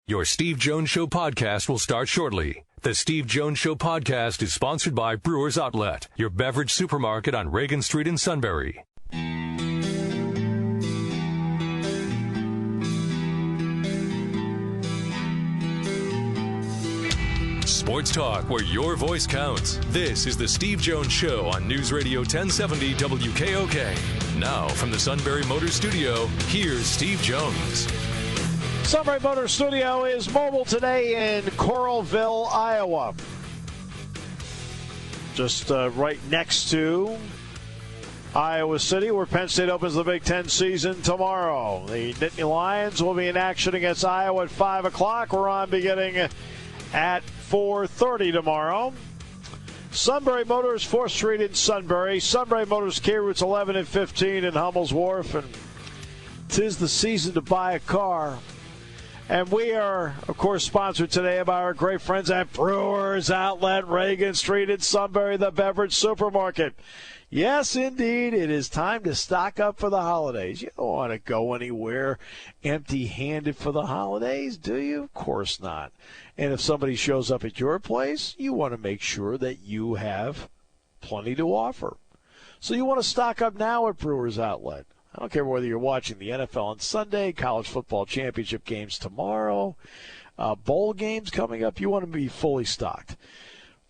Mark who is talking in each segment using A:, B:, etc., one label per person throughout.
A: Your Steve Jones Show podcast will start shortly. The Steve Jones Show podcast is sponsored by Brewers Outlet, your beverage supermarket on Reagan Street in Sunbury. Sports talk where your voice counts. This is the Steve Jones Show on News Radio 1070 WKOK. Now from the Sunbury Motors Studio, here's Steve Jones.
B: Sunbury Motors Studio is mobile today in Coralville, Iowa. Just right next to Iowa City, where Penn State opens the Big Ten season tomorrow. The Nittany Lions will be in action against Iowa at 5 o'clock. We're on beginning at 4:30 tomorrow. Sunbury Motors, 4th Street in Sunbury. Sunbury Motors, Key Routes 11 and 15 in Hummel's Wharf. And 'tis the season to buy a car. And we are, of course, sponsored today by our great friends at Brewers Outlet, Reagan Street in Sunbury, the beverage supermarket. Yes, indeed, it is time to stock up for the holidays. You don't want to go anywhere empty-handed for the holidays, do you? Of course not. And if somebody shows up at your place, you want to make sure that you have plenty to offer. So you want to stock up now at Brewers Outlet. I don't care whether you're watching the NFL on Sunday, college football championship games tomorrow, bowl games coming up. You want to be fully stocked.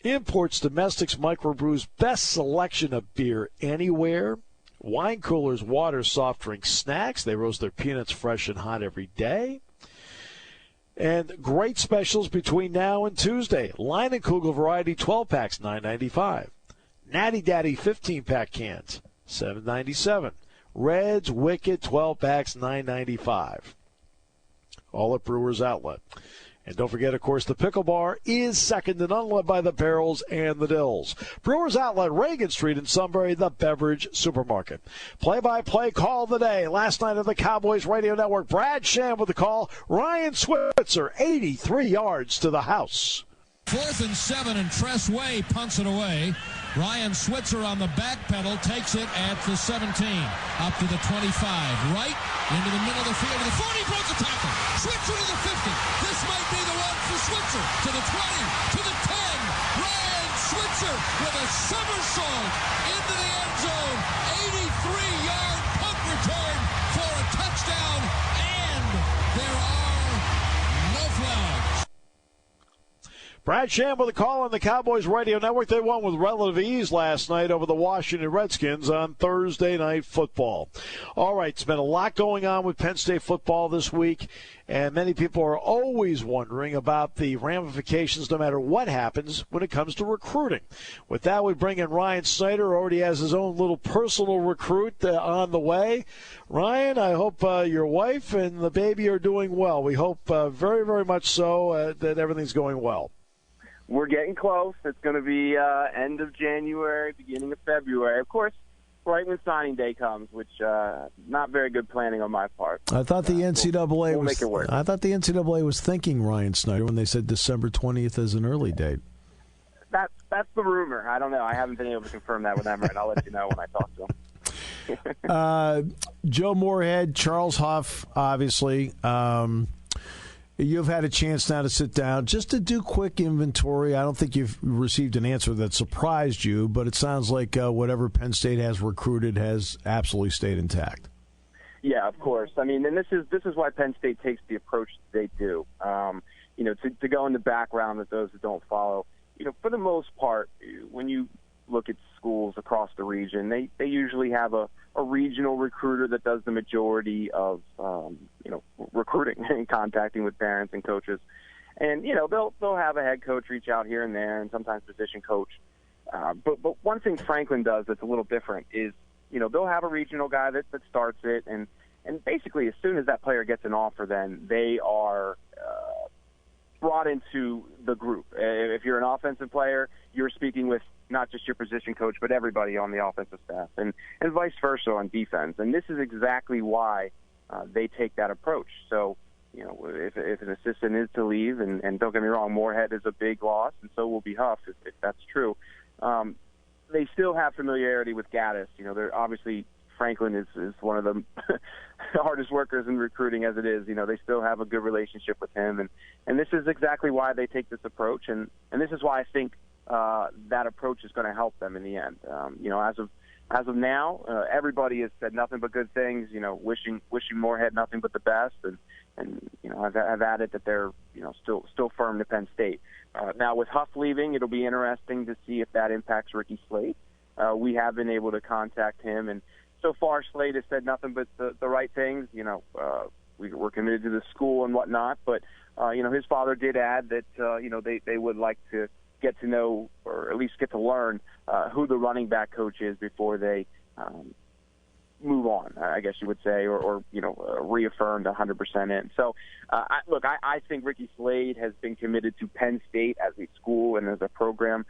B: Imports, domestics, microbrews, best selection of beer anywhere. Wine coolers, water, soft drinks, snacks. They roast their peanuts fresh and hot every day. And great specials between now and Tuesday. Line and Kugel variety 12-packs, $9.95. Natty Daddy 15-pack cans, $7.97. Reds, Wicked, 12-packs, $9.95. All at Brewers Outlet. And don't forget, of course, the Pickle Bar is second to none, led by the Barrels and the Dills. Brewers Outlet, Reagan Street in Sunbury, the beverage supermarket. Play-by-play call of the day. Last night on the Cowboys Radio Network, Brad Sham with the call. Ryan Switzer, 83 yards to the house.
C: 4th and 7, and Tress Way punts it away. Ryan Switzer on the back pedal takes it at the 17, up to the 25, right into the middle of the field. To the 40, broke the tackle. Switzer to the 50. This might be the one for Switzer. To the 20, to the 10. Ryan Switzer with a somersault into the end zone. 83-yard punt return for a touchdown, and there are no flags.
B: Brad Sham with a call on the Cowboys Radio Network. They won with relative ease last night over the Washington Redskins on Thursday Night Football. All right, it's been a lot going on with Penn State football this week, and many people are always wondering about the ramifications no matter what happens when it comes to recruiting. With that, we bring in Ryan Snyder, who already has his own little personal recruit on the way. Ryan, I hope your wife and the baby are doing well. We hope very, very much so that everything's going well.
D: We're getting close. It's going to be end of January, beginning of February. Of course, right when signing day comes, which not very good planning on my part.
B: I thought the NCAA
D: we'll make it work.
B: I thought the NCAA was thinking Ryan Snyder when they said December 20th as an early date.
D: That's the rumor. I don't know. I haven't been able to confirm that with Emmerich. I'll let you know when I talk to him.
B: Joe Moorhead, Charles Huff, obviously. You've had a chance now to sit down just to do quick inventory. I don't think you've received an answer that surprised you, but it sounds like whatever Penn State has recruited has absolutely stayed intact.
D: Yeah, of course. I mean, and this is why Penn State takes the approach they do. To go in the background of those who don't follow, for the most part, when you look at schools across the region, they usually have a regional recruiter that does the majority of recruiting and contacting with parents and coaches, and they'll have a head coach reach out here and there, and sometimes position coach. But one thing Franklin does that's a little different is they'll have a regional guy that starts it, and basically as soon as that player gets an offer, then they are brought into the group. If you're an offensive player, you're speaking with not just your position coach, but everybody on the offensive staff, and vice versa on defense. And this is exactly why they take that approach. So, if an assistant is to leave, and don't get me wrong, Moorhead is a big loss, and so will be Huff, if that's true. They still have familiarity with Gaddis. They're obviously Franklin is one of the hardest workers in recruiting as it is. They still have a good relationship with him, and this is exactly why they take this approach, and this is why I think that approach is going to help them in the end. As of now, everybody has said nothing but good things. Wishing Moorhead nothing but the best, and I've added that they're still firm to Penn State. Now with Huff leaving, it'll be interesting to see if that impacts Ricky Slade. We have been able to contact him, and so far Slade has said nothing but the right things. We're committed to the school and whatnot, but his father did add that they would like to get to know, or at least get to learn, who the running back coach is before they move on, I guess you would say, or reaffirmed 100% in. So, I think Ricky Slade has been committed to Penn State as a school and as a program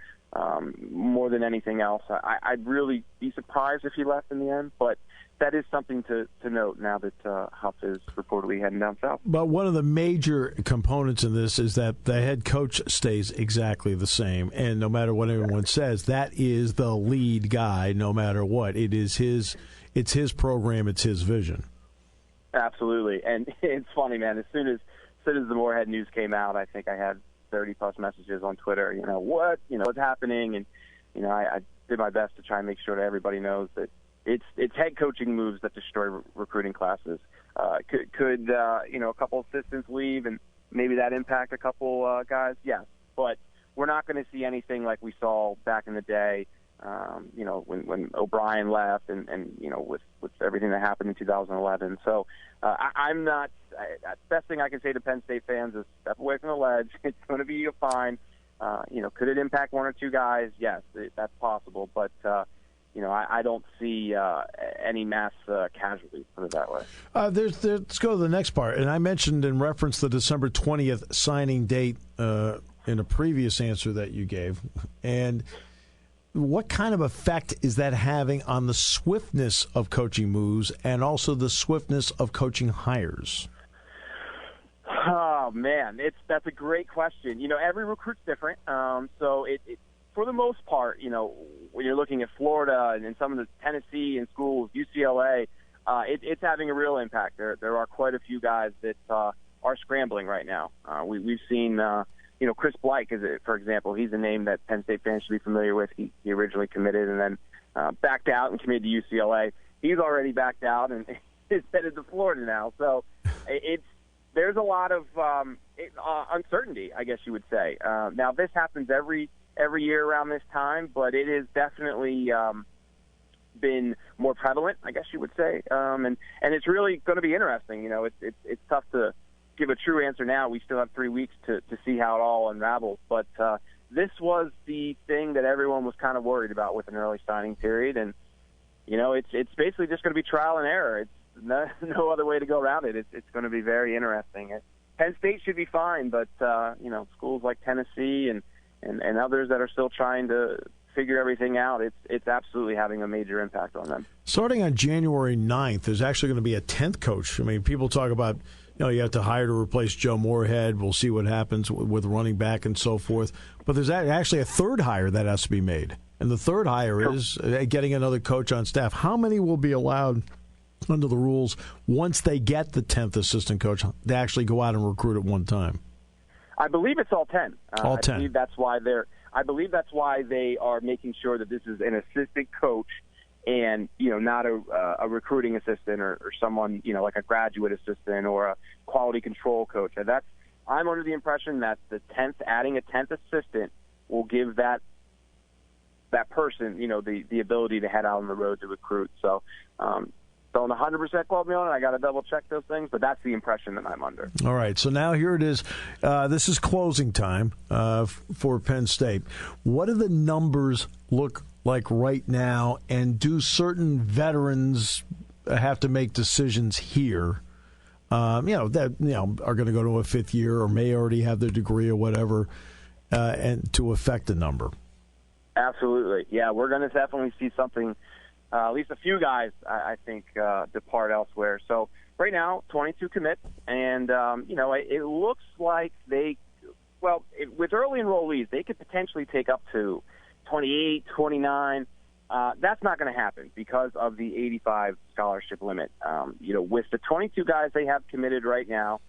D: more than anything else. I'd really be surprised if he left in the end, but that is something to note now that Huff is reportedly heading down south.
B: But one of the major components in this is that the head coach stays exactly the same, and no matter what everyone says, that is the lead guy no matter what. It's his program, it's his vision.
D: Absolutely, and it's funny, man. As soon as the Moorhead news came out, I think I had 30-plus messages on Twitter. What's happening, and I did my best to try and make sure that everybody knows that it's head coaching moves that destroy recruiting classes. Could a couple assistants leave and maybe that impact a couple guys? Yes, but we're not going to see anything like we saw back in the day. When O'Brien left and with everything that happened in 2011. So I'm not. Best thing I can say to Penn State fans is step away from the ledge. It's going to be fine. Could it impact one or two guys? Yes, that's possible. But I don't see any mass casualties, put it that way.
B: Let's go to the next part. And I mentioned in reference the December 20th signing date in a previous answer that you gave. And what kind of effect is that having on the swiftness of coaching moves and also the swiftness of coaching hires?
D: Oh, man, that's a great question. Every recruit's different. So it for the most part, when you're looking at Florida and some of the Tennessee and schools, UCLA, it's having a real impact. There are quite a few guys that are scrambling right now. We've seen Chris Blake, for example, he's a name that Penn State fans should be familiar with. He originally committed and then backed out and committed to UCLA. He's already backed out and is headed to Florida now. So there's a lot of uncertainty, I guess you would say. Now, this happens every year around this time, but it has definitely been more prevalent, I guess you would say. And it's really going to be interesting. It's tough to give a true answer now. We still have 3 weeks to see how it all unravels. But this was the thing that everyone was kind of worried about with an early signing period. And, it's basically just going to be trial and error. It's no other way to go around it. It's going to be very interesting. Penn State should be fine, but, schools like Tennessee and others that are still trying to figure everything out, it's absolutely having a major impact on them.
B: Starting on January 9th, there's actually going to be a 10th coach. I mean, people talk about, you have to hire to replace Joe Moorhead. We'll see what happens with running back and so forth. But there's actually a third hire that has to be made. And the third hire is getting another coach on staff. How many will be allowed under the rules once they get the 10th assistant coach to actually go out and recruit at one time?
D: I believe it's all 10.
B: All 10.
D: I believe that's why they are making sure that this is an assistant coach and, not a recruiting assistant or someone, like a graduate assistant or a quality control coach. I'm under the impression that adding a 10th assistant will give that person, the ability to head out on the road to recruit. So, don't 100% quote me on it. I got to double check those things, but that's the impression that I'm under.
B: All right. So now here it is. This is closing time for Penn State. What do the numbers look like right now, and do certain veterans have to make decisions here? That are going to go to a fifth year or may already have their degree or whatever, and to affect the number.
D: Absolutely. Yeah, we're going to definitely see something. At least a few guys, I think, depart elsewhere. So right now, 22 commits, and, it looks like with early enrollees, they could potentially take up to 28, 29. That's not going to happen because of the 85 scholarship limit. With the 22 guys they have committed right now,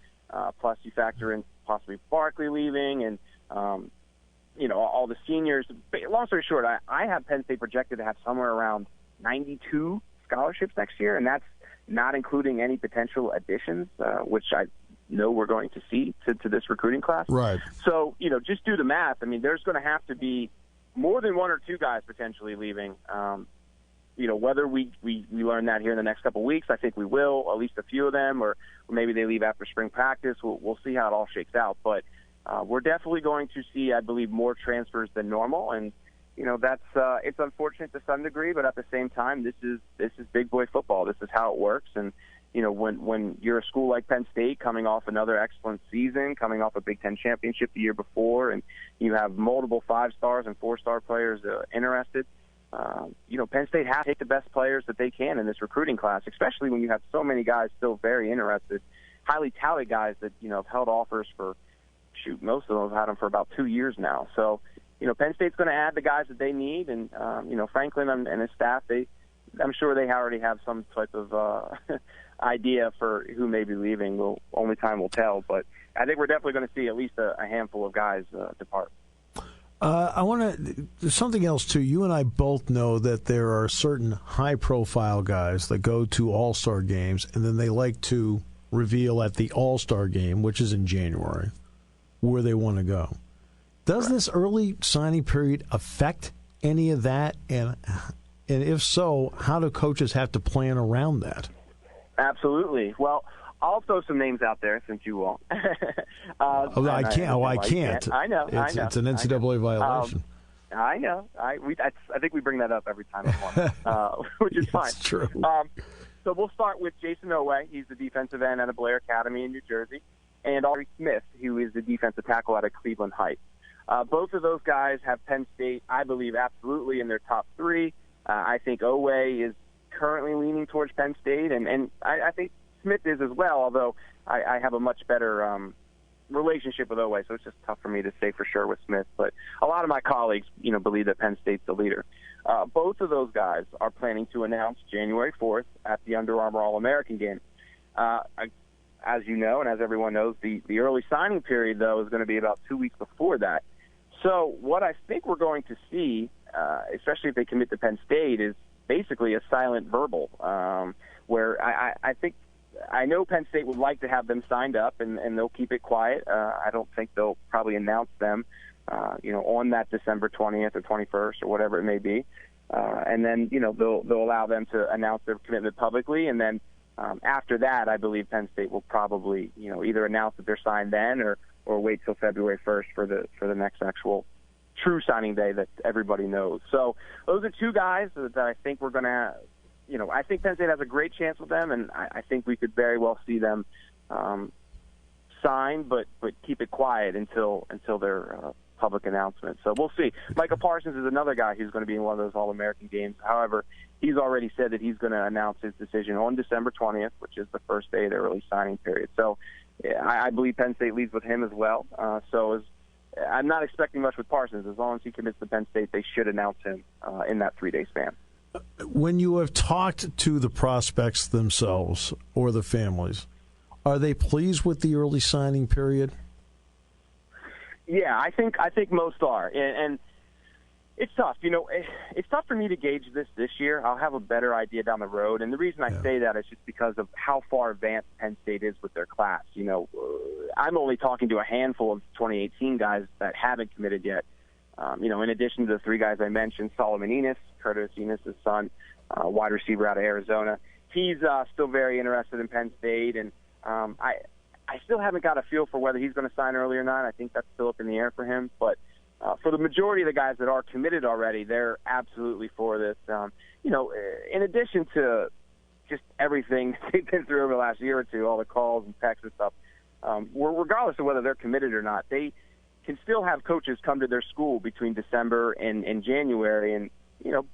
D: plus you factor in possibly Barkley leaving and, all the seniors. Long story short, I have Penn State projected to have somewhere around 92 scholarships next year, and that's not including any potential additions, which I know we're going to see to this recruiting class.
E: Right.
D: So, just do the math. I mean, there's going to have to be more than one or two guys potentially leaving. Whether we learn that here in the next couple of weeks, I think we will, at least a few of them, or maybe they leave after spring practice. We'll see how it all shakes out. But we're definitely going to see, I believe, more transfers than normal. And, that's it's unfortunate to some degree, but at the same time, this is big boy football. This is how it works. And, when you're a school like Penn State coming off another excellent season, coming off a Big Ten championship the year before, and you have multiple 5-stars and 4-star players interested, Penn State has to take the best players that they can in this recruiting class, especially when you have so many guys still very interested, highly touted guys that, have held offers for, most of them have had them for about 2 years now. So, Penn State's going to add the guys that they need, and, Franklin and his staff, I'm sure they already have some type of idea for who may be leaving. Only time will tell, but I think we're definitely going to see at least a handful of guys depart.
E: There's something else, too. You and I both know that there are certain high-profile guys that go to All-Star games, and then they like to reveal at the All-Star game, which is in January, where they want to go. Does this early signing period affect any of that? And if so, how do coaches have to plan around that?
D: Absolutely. Well, I'll throw some names out there since you won't.
E: I can't.
D: I know.
E: It's an NCAA violation.
D: I know. I think we bring that up every time I'm on, which is fine.
E: That's true.
D: So we'll start with Jason Oweh. He's the defensive end at Blair Academy in New Jersey, and Ari Smith, who is the defensive tackle out of Cleveland Heights. Both of those guys have Penn State, I believe, absolutely in their top three. I think Oweh is currently leaning towards Penn State, and I think Smith is as well, although I have a much better relationship with Oweh, so it's just tough for me to say for sure with Smith. But a lot of my colleagues, believe that Penn State's the leader. Both of those guys are planning to announce January 4th at the Under Armour All-American game. As you know, and as everyone knows, the early signing period, though, is going to be about 2 weeks before that. So what I think we're going to see, especially if they commit to Penn State, is basically a silent verbal, where I know Penn State would like to have them signed up, and they'll keep it quiet. I don't think they'll probably announce them, on that December 20th or 21st or whatever it may be. And then, they'll allow them to announce their commitment publicly, and then after that, I believe Penn State will probably, either announce that they're signed then or wait till February 1st for the next actual true signing day that everybody knows. So those are two guys that I think we're going to, I think Penn State has a great chance with them, and I think we could very well see them sign, but keep it quiet until their public announcement. So we'll see. Micah Parsons is another guy who's going to be in one of those All-American games. However, he's already said that he's going to announce his decision on December 20th, which is the first day of their early signing period. So I believe Penn State leads with him as well. I'm not expecting much with Parsons. As long as he commits to Penn State, they should announce him in that 3-day span.
E: When you have talked to the prospects themselves or the families, are they pleased with the early signing period?
D: Yeah, I think most are, and it's tough. It's tough for me to gauge this year. I'll have a better idea down the road, and the reason I say that is just because of how far advanced Penn State is with their class. I'm only talking to a handful of 2018 guys that haven't committed yet. In addition to the three guys I mentioned, Solomon Enos, Curtis Enos' son, wide receiver out of Arizona. He's still very interested in Penn State, and I still haven't got a feel for whether he's going to sign early or not. I think that's still up in the air for him. But for the majority of the guys that are committed already, they're absolutely for this. In addition to just everything they've been through over the last year or two, all the calls and texts and stuff, regardless of whether they're committed or not, they can still have coaches come to their school between December and January and,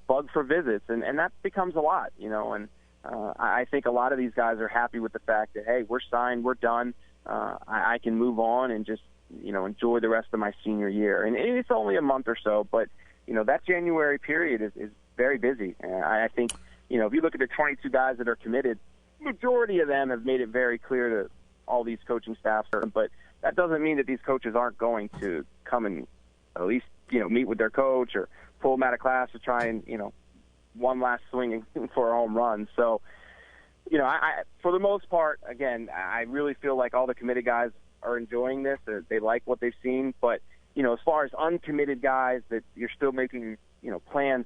D: bug for visits. And that becomes a lot, and I think a lot of these guys are happy with the fact that, hey, we're signed, we're done. I can move on and just, enjoy the rest of my senior year. And it's only a month or so, but, that January period is very busy. And I think, if you look at the 22 guys that are committed, majority of them have made it very clear to all these coaching staffs. But that doesn't mean that these coaches aren't going to come and at least, meet with their coach or pull them out of class to try and, one last swing for a home run. So, I for the most part, again, I really feel like all the committed guys are enjoying this. They like what they've seen. But, as far as uncommitted guys that you're still making, plans,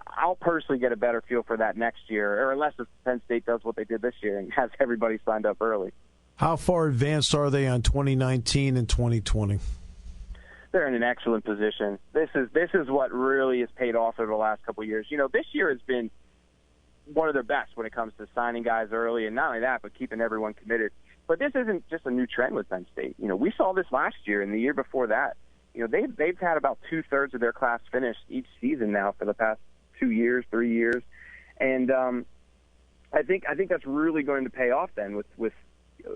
D: I'll personally get a better feel for that next year, or unless Penn State does what they did this year and has everybody signed up early.
E: How far advanced are they on 2019 and 2020?
D: They're in an excellent position. This is what really has paid off over the last couple of years. This year has been one of their best when it comes to signing guys early, and not only that, but keeping everyone committed. But this isn't just a new trend with Penn State. We saw this last year and the year before that. They've had about 2/3 of their class finished each season now for the past 2 years, 3 years, and I think that's really going to pay off then with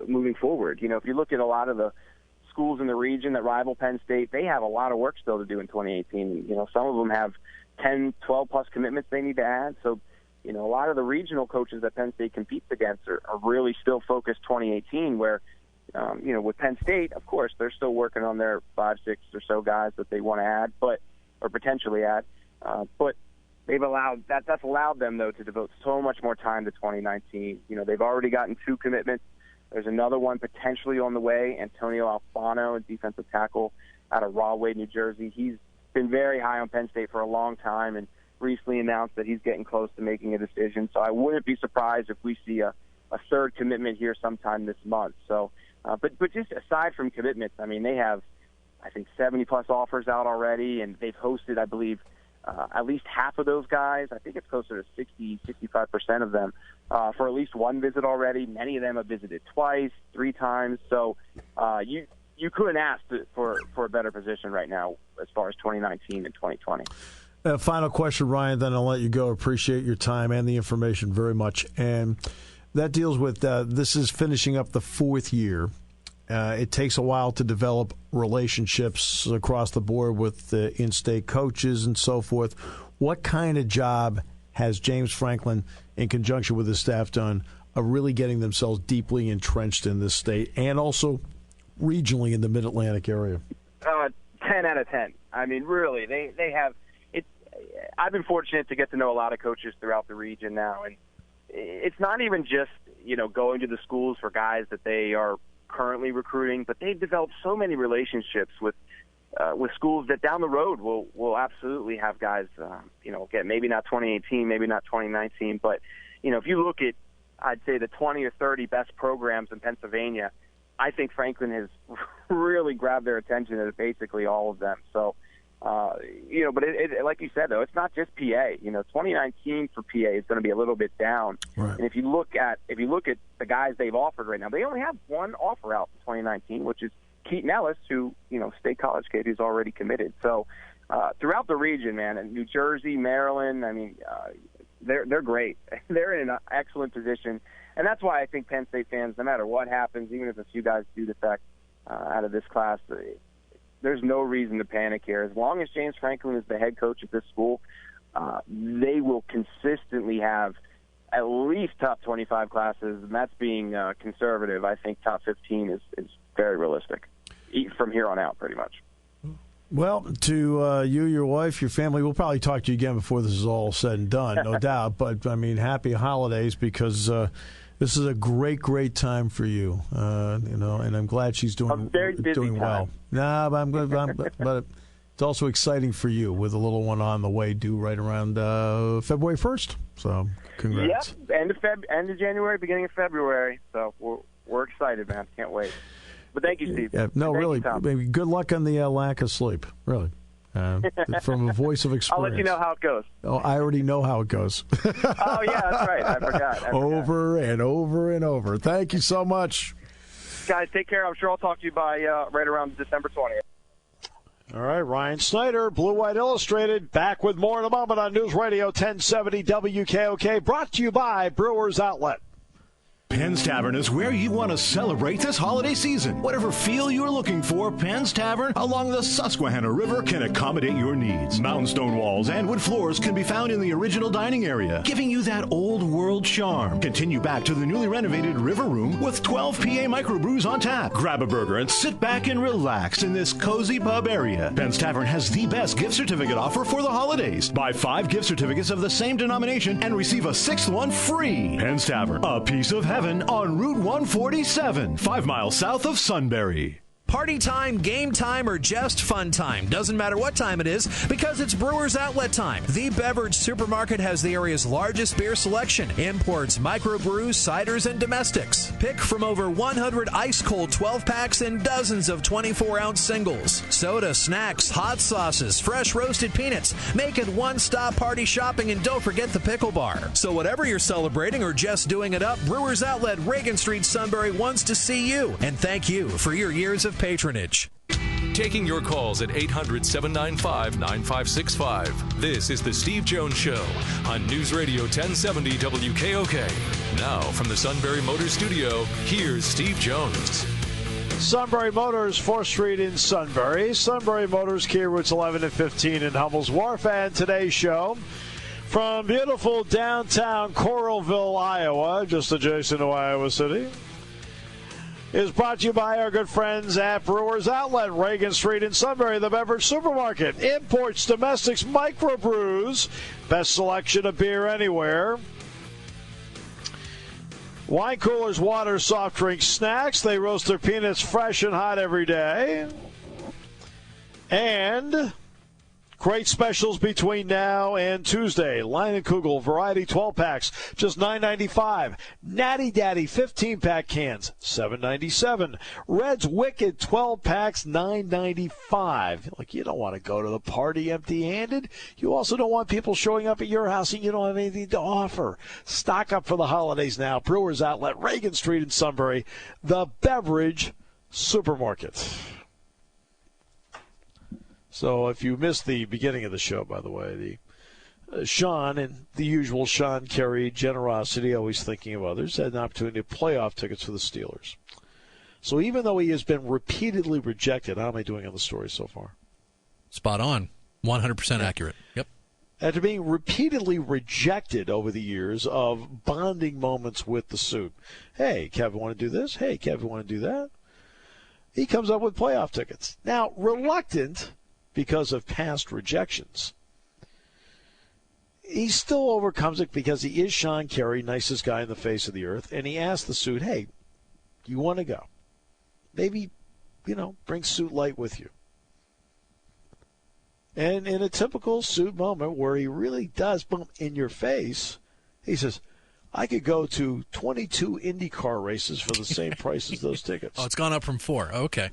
D: moving forward. If you look at a lot of the schools in the region that rival Penn State, they have a lot of work still to do in 2018. Some of them have 10, 12-plus commitments they need to add. So, a lot of the regional coaches that Penn State competes against are really still focused 2018, where, with Penn State, of course, they're still working on their 5, 6 or so guys that they want to add, or potentially add. But that's allowed them, though, to devote so much more time to 2019. They've already gotten 2 commitments. There's another one potentially on the way, Antonio Alfano, a defensive tackle out of Rahway, New Jersey. He's been very high on Penn State for a long time and recently announced that he's getting close to making a decision. So I wouldn't be surprised if we see a third commitment here sometime this month. So, but just aside from commitments, they have, I think, 70-plus offers out already, and they've hosted, I believe, at least half of those guys. I think it's closer to 60, 65% of them for at least one visit already. Many of them have visited twice, 3 times. So you couldn't ask for a better position right now as far as 2019 and 2020.
E: Final question, Ryan, then I'll let you go. Appreciate your time and the information very much. And that deals with this is finishing up the 4th year. It takes a while to develop relationships across the board with in-state coaches and so forth. What kind of job has James Franklin, in conjunction with his staff, done of really getting themselves deeply entrenched in this state and also regionally in the Mid-Atlantic area?
D: 10 out of 10. Really, they have. I've been fortunate to get to know a lot of coaches throughout the region now, and it's not even just going to the schools for guys that they are currently recruiting, but they've developed so many relationships with schools that down the road will absolutely have guys, get maybe not 2018, maybe not 2019, but if you look at, I'd say, the 20 or 30 best programs in Pennsylvania, I think Franklin has really grabbed their attention at basically all of them. So, but it, like you said, though, it's not just PA. 2019 for PA is going to be a little bit down.
E: Right.
D: And if you look at the guys they've offered right now, they only have one offer out for 2019, which is Keaton Ellis, who, state college kid who's already committed. So throughout the region, man, and New Jersey, Maryland, they're great. They're in an excellent position. And that's why I think Penn State fans, no matter what happens, even if a few guys do defect out of this class, there's no reason to panic here. As long as James Franklin is the head coach at this school, they will consistently have at least top 25 classes, and that's being conservative. I think top 15 is very realistic from here on out, pretty much.
E: Well, to you, your wife, your family, we'll probably talk to you again before this is all said and done, no doubt. But, happy holidays, because this is a great, great time for you, and I'm glad she's doing well. Nah, but I'm good. But it's also exciting for you with a little one on the way, due right around February 1st. So, congrats.
D: Yep, end of January, beginning of February. So we're excited, man. Can't wait. But thank you, Steve.
E: Yeah, no, really. Good luck on the lack of sleep, really. From a voice of experience.
D: I'll let you know how it goes.
E: Oh, I already know how it goes.
D: Oh, yeah, that's right. I forgot.
E: Over and over and over. Thank you so much.
D: Guys, take care. I'm sure I'll talk to you by right around December 20th.
B: All right, Ryan Snyder, Blue White Illustrated, back with more in a moment on News Radio 1070 WKOK, brought to you by Brewers Outlet.
F: Penn's Tavern is where you want to celebrate this holiday season. Whatever feel you're looking for, Penn's Tavern along the Susquehanna River can accommodate your needs. Mountain stone walls and wood floors can be found in the original dining area, giving you that old world charm. Continue back to the newly renovated River Room with 12 PA microbrews on tap. Grab a burger and sit back and relax in this cozy pub area. Penn's Tavern has the best gift certificate offer for the holidays. Buy 5 gift certificates of the same denomination and receive a 6th one free. Penn's Tavern, a piece of heaven on Route 147, 5 miles south of Sunbury.
G: Party time, game time, or just fun time. Doesn't matter what time it is because it's Brewers Outlet time. The beverage supermarket has the area's largest beer selection. Imports, microbrews, ciders, and domestics. Pick from over 100 ice-cold 12-packs and dozens of 24-ounce singles. Soda, snacks, hot sauces, fresh roasted peanuts. Make it one-stop party shopping, and don't forget the pickle bar. So whatever you're celebrating or just doing it up, Brewers Outlet, Reagan Street, Sunbury wants to see you. And thank you for your years of patronage.
A: Taking your calls at 800-795-9565. This is the Steve Jones Show on News Radio 1070 WKOK. Now from the Sunbury Motors Studio, here's Steve Jones.
B: Sunbury Motors, 4th Street in Sunbury. Sunbury Motors, Key routes 11 and 15 in Hummel's Wharf. And today's show from beautiful downtown Coralville, Iowa, just adjacent to Iowa City, is brought to you by our good friends at Brewers Outlet, Reagan Street in Sunbury, the beverage supermarket. Imports, domestics, microbrews, best selection of beer anywhere. Wine coolers, water, soft drinks, snacks. They roast their peanuts fresh and hot every day. And great specials between now and Tuesday. Leinenkugel Variety 12-packs, just $9.95. Natty Daddy 15-pack cans, $7.97. Red's Wicked 12-packs, $9.95. Like, you don't want to go to the party empty-handed. You also don't want people showing up at your house and you don't have anything to offer. Stock up for the holidays now. Brewers Outlet, Reagan Street in Sunbury, the beverage supermarket. So if you missed the beginning of the show, by the way, the Shawn and the usual Shawn Kerry generosity, always thinking of others, had an opportunity to playoff tickets for the Steelers. So even though he has been repeatedly rejected, how am I doing on the story so far?
C: Spot on. 100% accurate. Yep.
B: After being repeatedly rejected over the years of bonding moments with the suit. Hey, Kevin, want to do this? Hey, Kevin, want to do that? He comes up with playoff tickets. Now, reluctant because of past rejections, he still overcomes it because he is Shawn Kerry, nicest guy on the face of the earth, and he asked the suit, hey, you want to go? Maybe, bring Suit Light with you. And in a typical Suit moment where he really does bump in your face, he says, I could go to 22 IndyCar races for the same price as those tickets.
C: Oh, it's gone up from 4. Okay.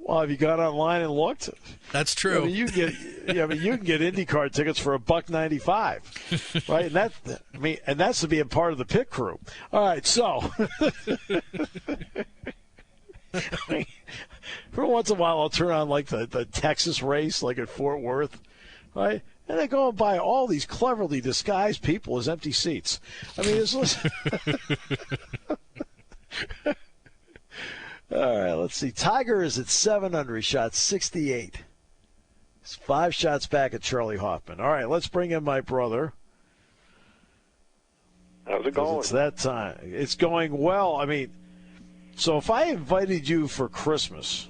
B: Well, have you gone online and looked?
C: That's true.
B: You can get IndyCar tickets for $1.95, right? And that's to be a part of the pit crew. All right, so for once in a while, I'll turn on like the Texas race, like at Fort Worth, right? And they go and buy all these cleverly disguised people as empty seats. I mean, it's all right, let's see. Tiger is at 7 under. He shot 68. He's 5 shots back at Charlie Hoffman. All right, let's bring in my brother.
H: How's it going?
B: It's that time. It's going well. I mean, so if I invited you for Christmas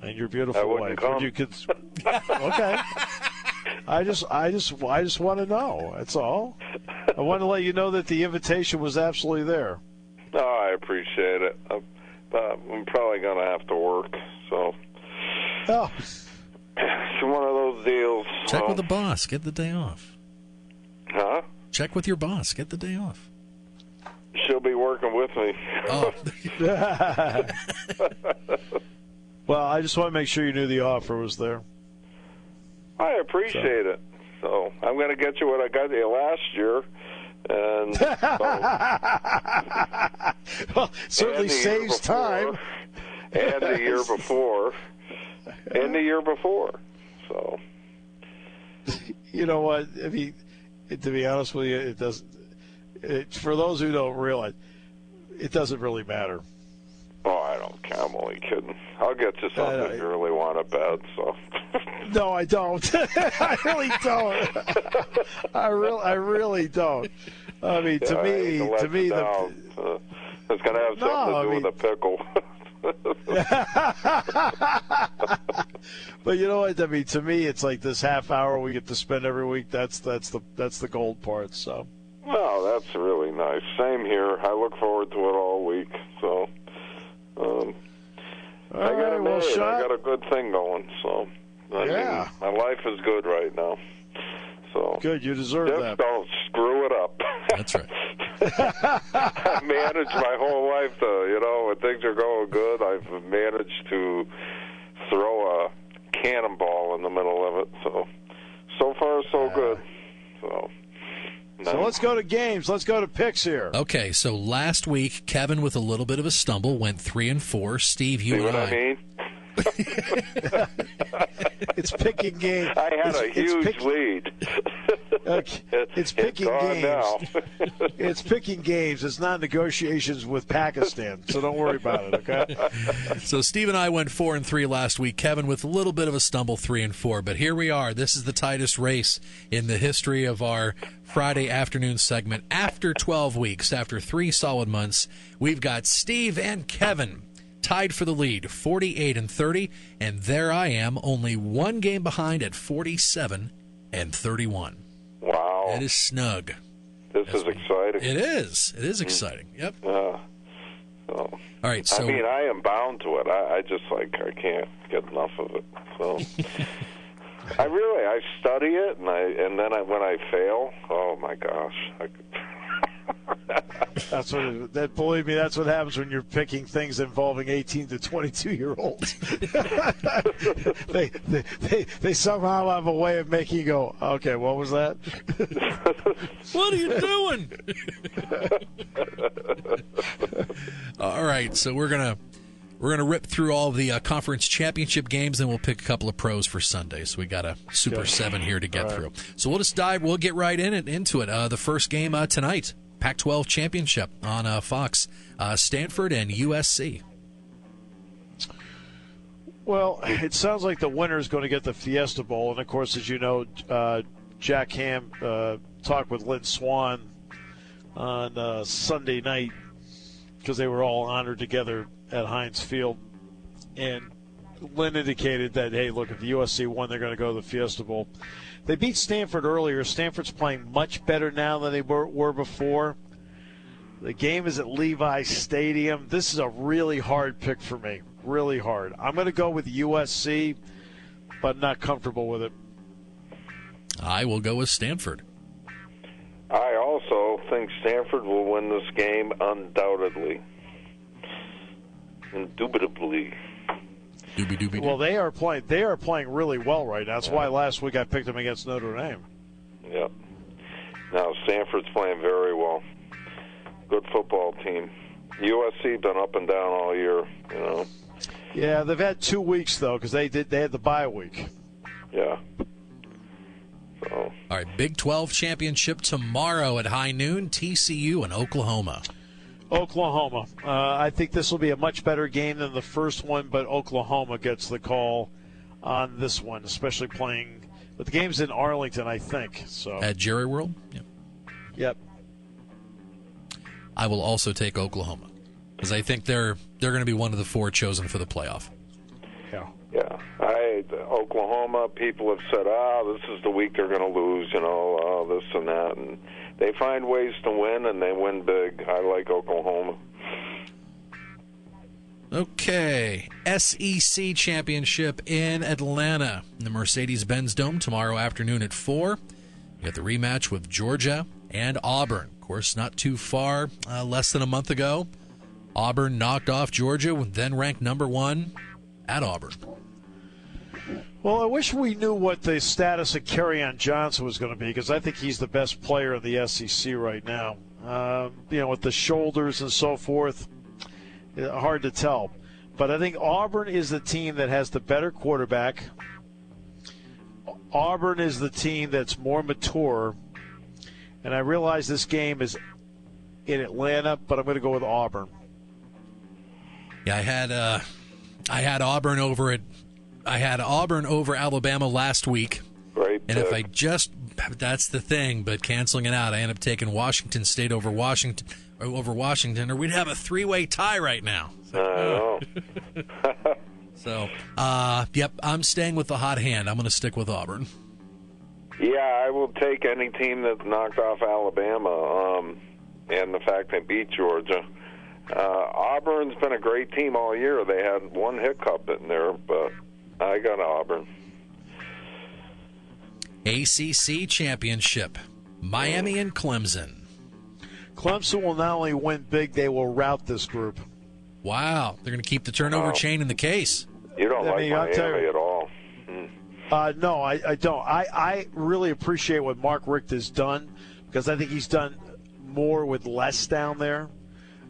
B: and your beautiful wife, would you okay. I just want to know. That's all. I want to let you know that the invitation was absolutely there.
H: Oh, I appreciate it. I'm probably going to have to work, so.
B: Oh.
H: It's one of those deals.
C: Check with the boss. Get the day off.
H: Huh?
C: Check with your boss. Get the day off.
H: She'll be working with me.
C: Oh.
B: Well, I just want to make sure you knew the offer was there.
H: I appreciate it. So I'm going to get you what I got you last year. And
B: well, certainly saves time.
H: And the year before. And the year before. So.
B: You know what? I mean, to be honest with you, it doesn't. For those who don't realize, it doesn't really matter.
H: Oh, I don't care. I'm only kidding. I'll get you something if you really want to bet. So.
B: No, I don't. I really don't. I really don't. I mean, to me,
H: it's going to have something to do with a pickle.
B: But you know what? I mean, to me, it's like this half hour we get to spend every week. That's the gold part. So.
H: Well, that's really nice. Same here. I look forward to it all week. So. I got a good thing going. So. I mean, my life is good right now. So
B: good, you deserve that.
H: Don't screw it up.
C: That's right.
H: I managed my whole life when things are going good, I've managed to throw a cannonball in the middle of it. So far, so good. So
B: let's go to games. Let's go to picks here.
C: Okay, so last week, Kevin, with a little bit of a stumble, went 3-4. Steve, you
H: See
C: and
H: what I mean?
B: It's picking games.
H: I had a huge lead.
B: It's picking games.
H: Now.
B: It's picking games. It's not negotiations with Pakistan, so don't worry about it, okay?
C: So Steve and I went 4-3 last week. Kevin with a little bit of a stumble, 3-4. But here we are. This is the tightest race in the history of our Friday afternoon segment. After 12 weeks, after 3 solid months, we've got Steve and Kevin tied for the lead, 48-30, and there I am, only one game behind at 47-31.
H: Wow.
C: That is snug.
H: This is exciting.
C: It is. It is exciting. Yep.
H: All
C: right. So,
H: I mean, I am bound to it. I just, I can't get enough of it. So I study it, and then when I fail, oh, my gosh.
B: Believe me, that's what happens when you're picking things involving 18 to 22-year-olds. they somehow have a way of making you go, okay, what was that?
C: What are you doing? All right, so we're gonna rip through all the conference championship games, and we'll pick a couple of pros for Sunday. So we got a Super 7 here to get through. So we'll get right into it. The first game tonight. Pac-12 championship on Fox, Stanford and USC.
B: Well, it sounds like the winner is going to get the Fiesta Bowl. And, of course, as you know, Jack Ham talked with Lynn Swan on Sunday night because they were all honored together at Heinz Field. And Lynn indicated that, hey, look, if the USC won, they're going to go to the Fiesta Bowl. They beat Stanford earlier. Stanford's playing much better now than they were before. The game is at Levi Stadium. This is a really hard pick for me, really hard. I'm going to go with USC, but not comfortable with it.
C: I will go with Stanford.
H: I also think Stanford will win this game undoubtedly. Indubitably.
B: Well, they are playing really well right now. That's why last week I picked them against Notre Dame.
H: Yep. Now Stanford's playing very well. Good football team. USC been up and down all year.
B: Yeah, they've had 2 weeks though because they had the bye week.
H: Yeah. So.
C: All right, Big 12 championship tomorrow at high noon. TCU and Oklahoma.
B: Oklahoma. I think this will be a much better game than the first one, but Oklahoma gets the call on this one, especially playing. But the game's in Arlington, I think. So
C: at Jerry World.
B: Yep.
C: I will also take Oklahoma because I think they're going to be one of the 4 chosen for the playoff.
B: Yeah.
H: Yeah. Oklahoma. People have said, this is the week they're going to lose. This and that, and they find ways to win, and they win big. I like Oklahoma.
C: Okay, SEC Championship in Atlanta, in the Mercedes-Benz Dome tomorrow afternoon at 4. You got the rematch with Georgia and Auburn. Of course, not too far, less than a month ago. Auburn knocked off Georgia, then ranked number 1 at Auburn.
B: Well, I wish we knew what the status of Kerryon Johnson was going to be because I think he's the best player in the SEC right now. With the shoulders and so forth, hard to tell. But I think Auburn is the team that has the better quarterback. Auburn is the team that's more mature. And I realize this game is in Atlanta, but I'm going to go with Auburn.
G: Yeah, I had Auburn over Alabama last week.
H: Right.
G: And if I just that's the thing, but canceling it out, I end up taking Washington State over Washington, or we'd have a 3-way tie right now.
H: I know.
G: So, yep, I'm staying with the hot hand. I'm going to stick with Auburn.
H: Yeah, I will take any team that knocked off Alabama, and the fact they beat Georgia. Auburn's been a great team all year. They had one hiccup in there, but I got Auburn.
G: ACC Championship, Miami and Clemson.
B: Clemson will not only win big, they will rout this group.
G: Wow, they're going to keep the turnover chain in the case.
H: You don't like Miami at all.
B: No, I don't. I really appreciate what Mark Richt has done, because I think he's done more with less down there.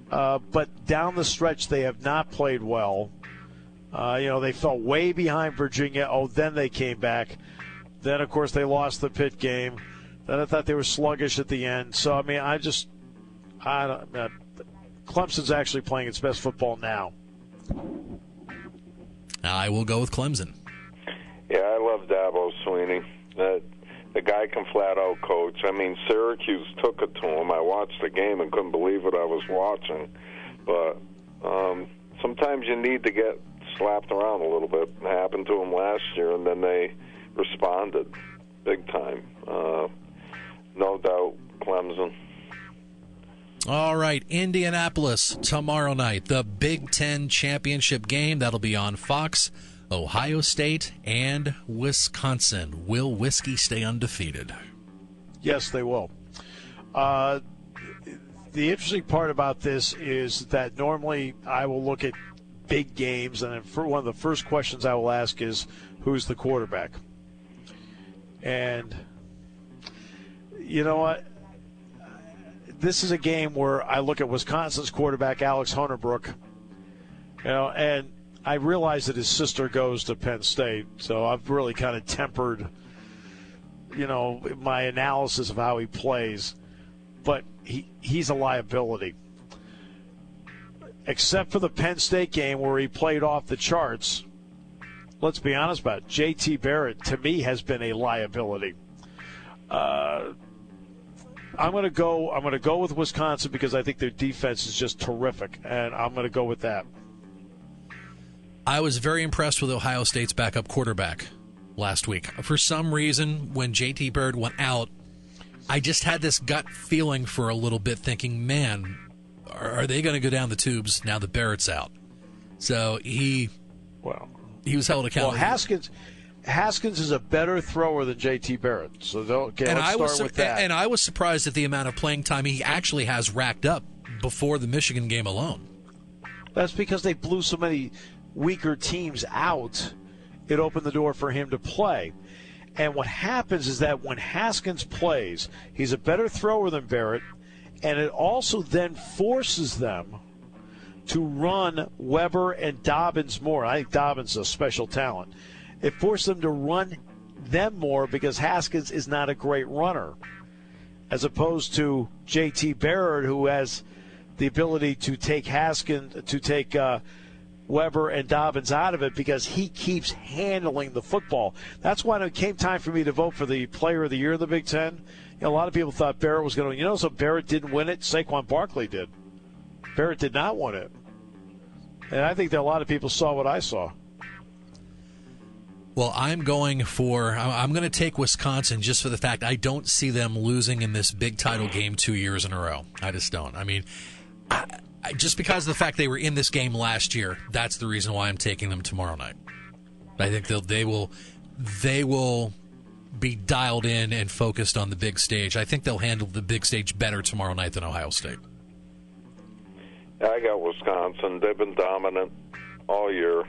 B: But down the stretch, they have not played well. They fell way behind Virginia. Oh, then they came back. Then, of course, they lost the Pitt game. Then I thought they were sluggish at the end. So, I mean, Clemson's actually playing its best football now.
G: I will go with Clemson.
H: Yeah, I love Dabo Swinney. The guy can flat out coach. I mean, Syracuse took it to him. I watched the game and couldn't believe what I was watching. But sometimes you need to get slapped around a little bit. It happened to them last year, and then they responded big time. No doubt, Clemson.
G: All right, Indianapolis tomorrow night, the Big Ten championship game. That'll be on Fox. Ohio State and Wisconsin. Will Whiskey stay undefeated?
B: Yes, they will. The interesting part about this is that normally I will look at big games, and for one of the first questions I will ask is, who's the quarterback? And you know what? This is a game where I look at Wisconsin's quarterback, Alex Hunterbrook, and I realize that his sister goes to Penn State, so I've really kind of tempered, my analysis of how he plays. But he's a liability. Except for the Penn State game where he played off the charts, let's be honest about it, J.T. Barrett, to me, has been a liability. I'm going to go with Wisconsin because I think their defense is just terrific, and I'm going to go with that.
G: I was very impressed with Ohio State's backup quarterback last week. For some reason, when J.T. Barrett went out, I just had this gut feeling for a little bit, thinking, man, are they going to go down the tubes now that Barrett's out? So he was held accountable.
B: Well, Haskins is a better thrower than J.T. Barrett, so let's start with that.
G: And I was surprised at the amount of playing time he actually has racked up before the Michigan game alone.
B: That's because they blew so many weaker teams out. It opened the door for him to play. And what happens is that when Haskins plays, he's a better thrower than Barrett, and it also then forces them to run Weber and Dobbins more. I think Dobbins is a special talent. It forced them to run them more because Haskins is not a great runner, as opposed to J.T. Barrett, who has the ability to take Weber and Dobbins out of it because he keeps handling the football. That's why when it came time for me to vote for the Player of the Year in the Big Ten, a lot of people thought Barrett was going to, so Barrett didn't win it. Saquon Barkley did. Barrett did not win it. And I think that a lot of people saw what I saw.
G: Well, I'm going to take Wisconsin just for the fact I don't see them losing in this big title game 2 years in a row. I just don't. I mean, just because of the fact they were in this game last year, that's the reason why I'm taking them tomorrow night. I think they will be dialed in and focused on the big stage. I think they'll handle the big stage better tomorrow night than Ohio State.
H: I got Wisconsin. They've been dominant all year.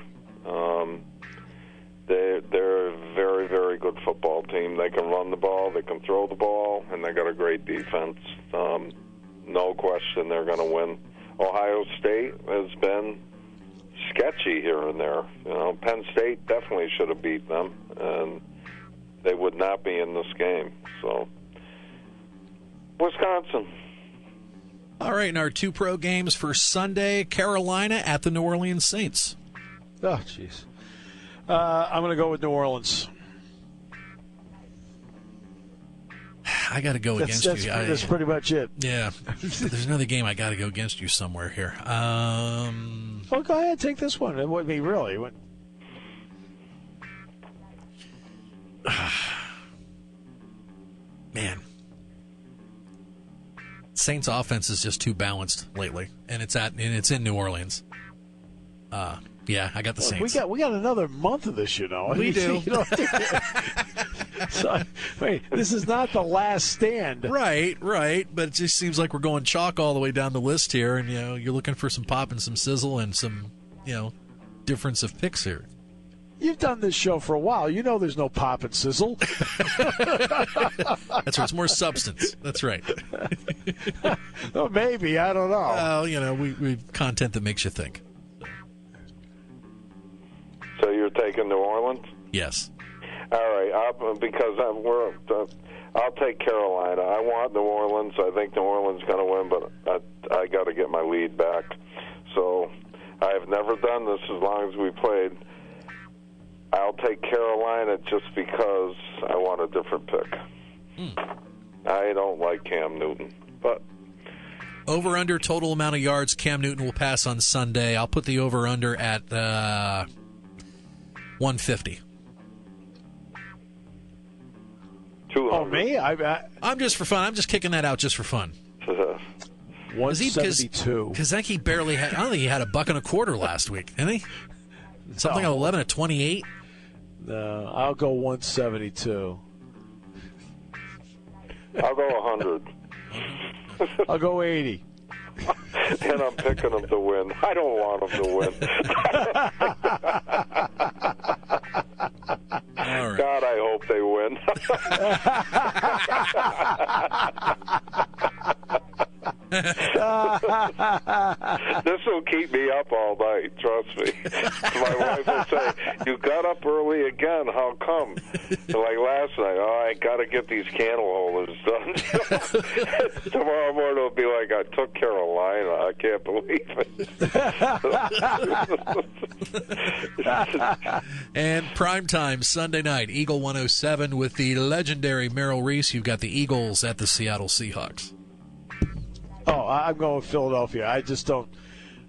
H: They're a very, very good football team. They can run the ball, they can throw the ball, and they got a great defense. No question they're going to win. Ohio State has been sketchy here and there. Penn State definitely should have beat them, and they would not be in this game. So Wisconsin.
G: All right, and our 2 pro games for Sunday, Carolina at the New Orleans Saints.
B: Oh, jeez. I'm going to go with New Orleans.
G: I got to go against you.
B: That's pretty much it.
G: Yeah. There's another game I got to go against you somewhere here.
B: Well, go ahead, take this one. It wouldn't be really.
G: Man. Saints offense is just too balanced lately, and it's in New Orleans. Yeah, I got the Saints.
B: We got another month of this, you know.
G: We do.
B: So, wait, this is not the last stand.
G: Right. But it just seems like we're going chalk all the way down the list here, and you're looking for some pop and some sizzle and some difference of picks here.
B: You've done this show for a while. You know there's no pop and sizzle.
G: That's right. It's more substance. That's right.
B: Oh, maybe. I don't know.
G: Well, we content that makes you think.
H: So you're taking New Orleans?
G: Yes.
H: All right. I'll take Carolina. I want New Orleans. I think New Orleans is going to win, but I got to get my lead back. So I've never done this as long as we played. I'll take Carolina just because I want a different pick. I don't like Cam Newton, but
G: over-under total amount of yards Cam Newton will pass on Sunday. I'll put the over-under at 150.
H: 200.
B: Oh, me?
G: I'm just for fun. I'm just kicking that out just for fun.
B: 172.
G: Because I think he barely had. I don't think he had $1.25 last week, didn't he? Something like 11 at 28.
B: No, I'll go 172.
H: I'll go 100.
B: I'll go 80.
H: And I'm picking them to win. I don't want them to win.
G: All right.
H: God, I hope they win. This will keep me up all night, trust me. My wife will say, you got up early again, how come? Like last night, I got to get these candle holders done. Tomorrow morning it'll be like, I took Carolina. I can't believe it.
G: And primetime Sunday night, Eagle 107 with the legendary Merrill Reese. You've got the Eagles at the Seattle Seahawks.
B: Oh, I'm going with Philadelphia. I just don't.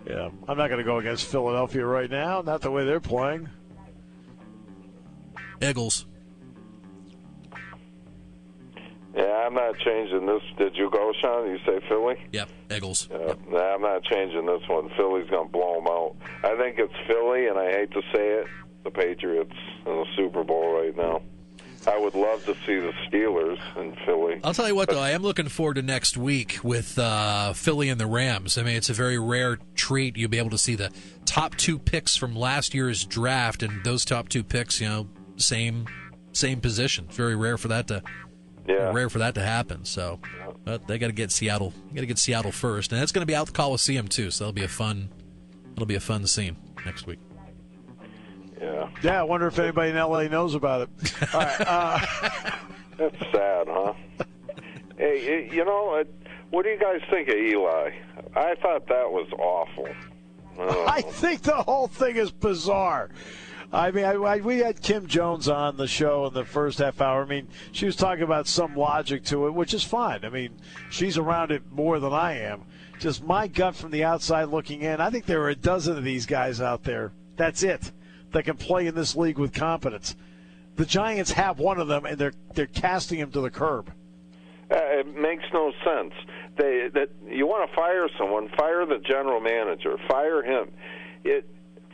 B: I'm not going to go against Philadelphia right now. Not the way they're playing.
G: Eagles.
H: Yeah, I'm not changing this. Did you go, Shawn? You say Philly?
G: Yep, Eagles.
H: Yep. Nah, I'm not changing this one. Philly's going to blow them out. I think it's Philly, and I hate to say it, the Patriots in the Super Bowl right now. I would love to see the Steelers in Philly.
G: I'll tell you what, though, I am looking forward to next week with Philly and the Rams. I mean, it's a very rare treat. You'll be able to see the top 2 picks from last year's draft, and those top 2 picks, same position. It's very rare for that to happen. So they got to get Seattle. Got to get Seattle first, and that's going to be out the Coliseum too. So that'll be a fun scene next week.
H: Yeah,
B: I wonder if anybody in L.A. knows about it. All right,
H: that's sad, huh? Hey, what do you guys think of Eli? I thought that was awful.
B: I think the whole thing is bizarre. I mean, we had Kim Jones on the show in the first half hour. I mean, she was talking about some logic to it, which is fine. I mean, she's around it more than I am. Just my gut from the outside looking in, I think there are a dozen of these guys out there. That's it. That can play in this league with competence. The Giants have one of them, and they're casting him to the curb.
H: It makes no sense. You want to fire someone, fire the general manager, fire him.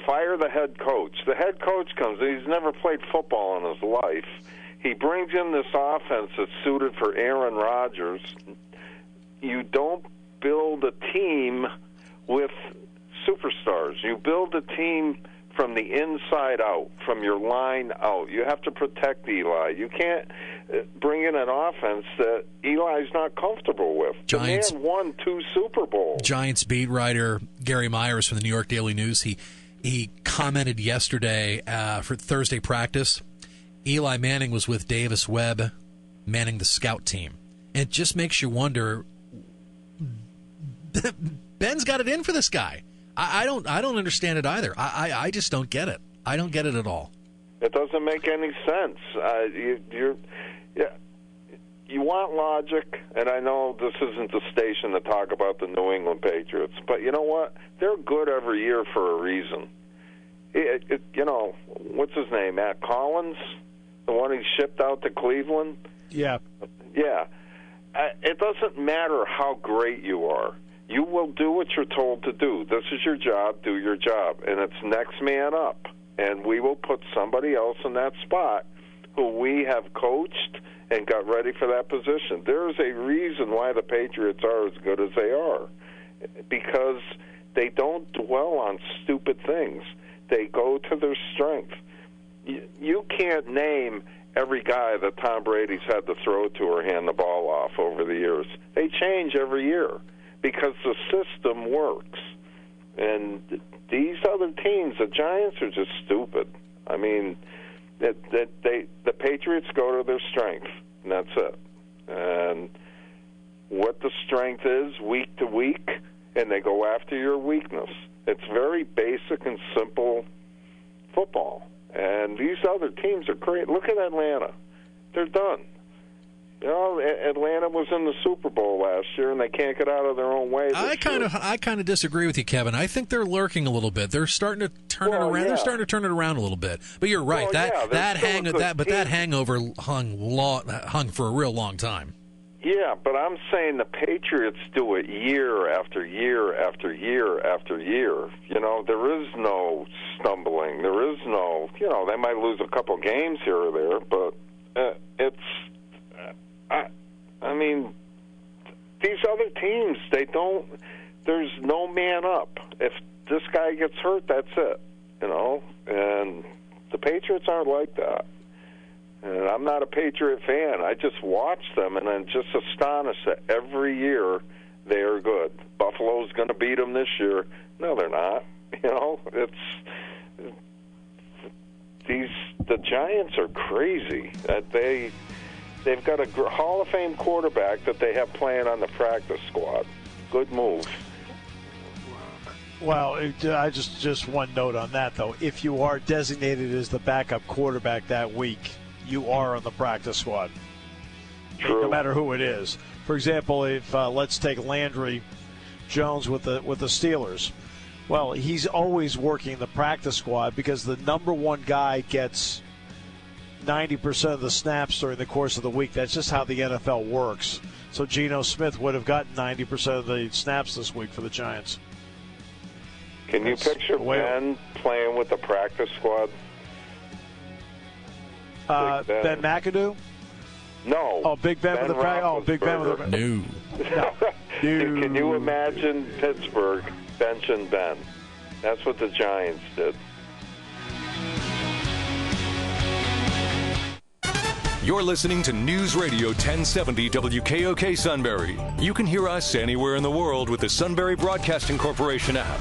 H: Fire the head coach. The head coach comes in. He's never played football in his life. He brings in this offense that's suited for Aaron Rodgers. You don't build a team with superstars. You build a team from the inside out, from your line out. You have to protect Eli. You can't bring in an offense that Eli's not comfortable with.
G: Giants,
H: the man won 2 Super Bowls.
G: Giants beat writer Gary Myers from the New York Daily News, he commented yesterday for Thursday practice, Eli Manning was with Davis Webb manning the scout team. it just makes you wonder. Ben's got it in for this guy. I don't understand it either. I just don't get it. I don't get it at all.
H: It doesn't make any sense. You want logic, and I know this isn't the station to talk about the New England Patriots, but you know what? They're good every year for a reason. What's his name? Matt Collins, the one he shipped out to Cleveland.
B: Yeah.
H: It doesn't matter how great you are. You will do what you're told to do. This is your job. Do your job, and it's next man up. And we will put somebody else in that spot who we have coached and got ready for that position. There is a reason why the Patriots are as good as they are, because they don't dwell on stupid things. They go to their strength. You can't name every guy that Tom Brady's had to throw to or hand the ball off over the years. They change every year because the system works. And these other teams, the Giants, are just stupid. I mean, the Patriots go to their strength, and that's it. And what the strength is week to week, and they go after your weakness. It's very basic and simple football. And these other teams are great. Look at Atlanta. They're done. Atlanta was in the Super Bowl last year, and they can't get out of their own way. I
G: kind of disagree with you, Kevin. I think they're lurking a little bit. They're starting to turn it around. Yeah. They're starting to turn it around a little bit. But you're right. That hangover hung for a real long time.
H: Yeah, but I'm saying the Patriots do it year after year after year after year. There is no stumbling. There is no, they might lose a couple games here or there, but I mean, these other teams, there's no man up. If this guy gets hurt, that's it, and the Patriots aren't like that. And I'm not a Patriot fan. I just watch them, and I'm just astonished that every year they are good. Buffalo's going to beat them this year. No, they're not. The Giants are crazy. They've got a Hall of Fame quarterback that they have playing on the practice squad. Good move.
B: Well, I just one note on that, though. If you are designated as the backup quarterback that week, you are on the practice squad.
H: True.
B: No matter who it is. For example, if let's take Landry Jones with the Steelers. Well, he's always working the practice squad because the number one guy gets 90% of the snaps during the course of the week. That's just how the NFL works. So Geno Smith would have gotten 90% of the snaps this week for the Giants.
H: Can you picture Ben playing with the practice squad?
B: Ben McAdoo?
H: No.
B: Oh, Big Ben with the practice. Oh, Big Ben with the
G: No.
H: Can you imagine Pittsburgh benching Ben? That's what the Giants did.
A: You're listening to News Radio 1070 WKOK Sunbury. You can hear us anywhere in the world with the Sunbury Broadcasting Corporation app.